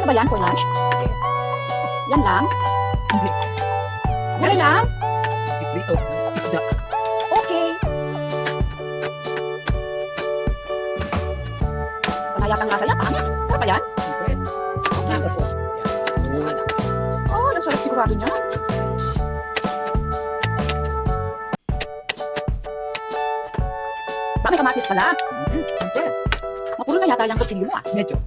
Ano ba yan for lunch? Yan lang? Hindi. Yan lang? Iprito. Isda. Okay. Panayakang lasa yan, pangit. Sarap ba yan? Siyempre. Nasa sauce. Yan. Anak. Oh, ang sarap sigurado niya. May kamatis pala. Siyempre. Mapuro na yata yung kutsilyo mo ah. Medyo.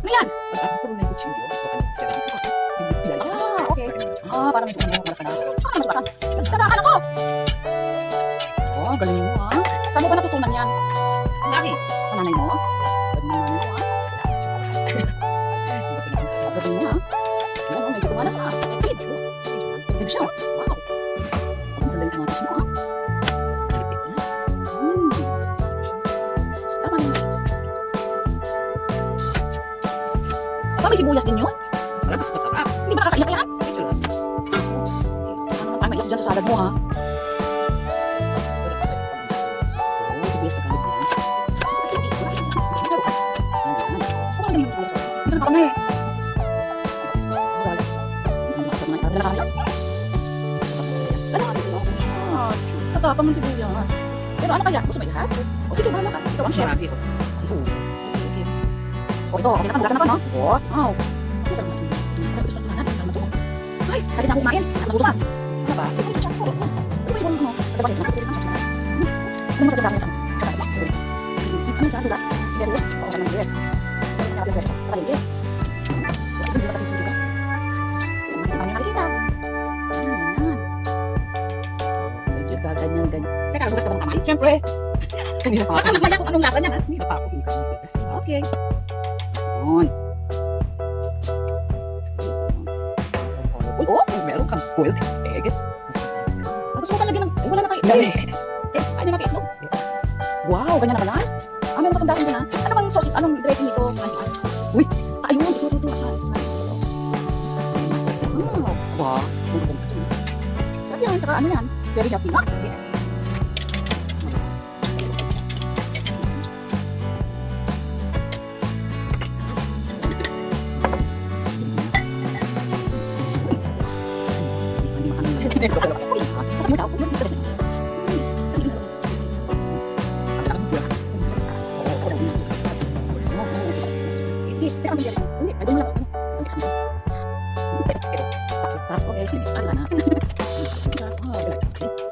Ano yan? Pag ako puro na yung kutsilyo, baka nag-serve ko kasi hindi pilay. Ah, okay. Ah, parang may tumulong pala sa nasa. Ah, mas baka. Tadaan ako! Oh, galing mo ah. Saan mo ba natutunan yan? Lagi. Sa nanay mo? Galing mo nanay mo ah. Ang galing niya ah. Yan oh, medyo gumanas na. Effective. Effective siya. Wow. Ang galing yung kamatis mo ah. Tama yun. Aba, may sibuyas din yun? Wala, mas masarap. Hindi ba nakakaiyak yan? Medyo lang. Ano naman tayo maiyak dyan sa salad mo ha? Oo, sibuyas na galit yan. Ano ang dami yung sibuyas? Minsan na kami eh. Dala kami? Dala kami. Natapang ng sibuyas. Pero ano kaya? Gusto mo lahat? O sige, bahala ka. Ikaw ang chef. Marami ako. O ito, kami na kami. Lasa na ka, no? Oo. Wow. Masarap na ito. Masarap ito sa salad. Ang matuwa. Ay, sakit na ako kumain. Nagutuman. Ano ba? Sige, siya ko. Ano ba siguro mo? Ano ba ito? Ano masakit namin sa ano? Ano sa dulas? Hindi dulas? O sa mga dulas? Ano sa dulas? Ano yung dulas? Ano yung dulas sa dulas? Ano yung nakikita? Ano yan? Medyo kaganyan-ganyan. Teka, hugas ka bang kamay? Siyempre. Kanina pa. Mamaya kung anong lasa niyan, ha? Kanina pa ako hugas. Okay. Yun. Oo, meron kang boiled egg. Tapos mo lagyan ng... Ay, wala na kayo. Ay, na kayo itlog. Wow, ganyan na pala. Ah, meron ka pang dasan dun, ha? Ano bang sauce? Anong dressing ito? Antipas. Uy! Ayun, ito. Wow. Sarap yan. Saka ano yan? Very healthy, no?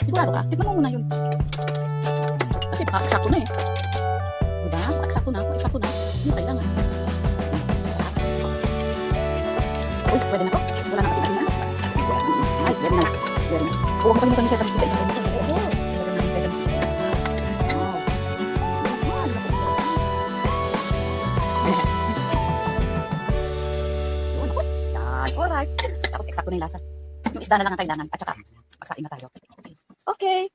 Sigurado ka? Tikman mo muna yun. Kasi baka eksakto na eh. Diba? Baka eksakto na. Kung eksakto na, hindi kailangan. Uy, pwede na to? Wala na kasi kanina. Nice, very nice. Very nice. Huwag mo kalimutan yung sesame seeds. Oo, huwag mo yung sesame seeds. Wow. Yan, alright. Tapos eksakto na yung lasa. Yung isda na lang ang kailangan. At saka, magsain na tayo. Okay.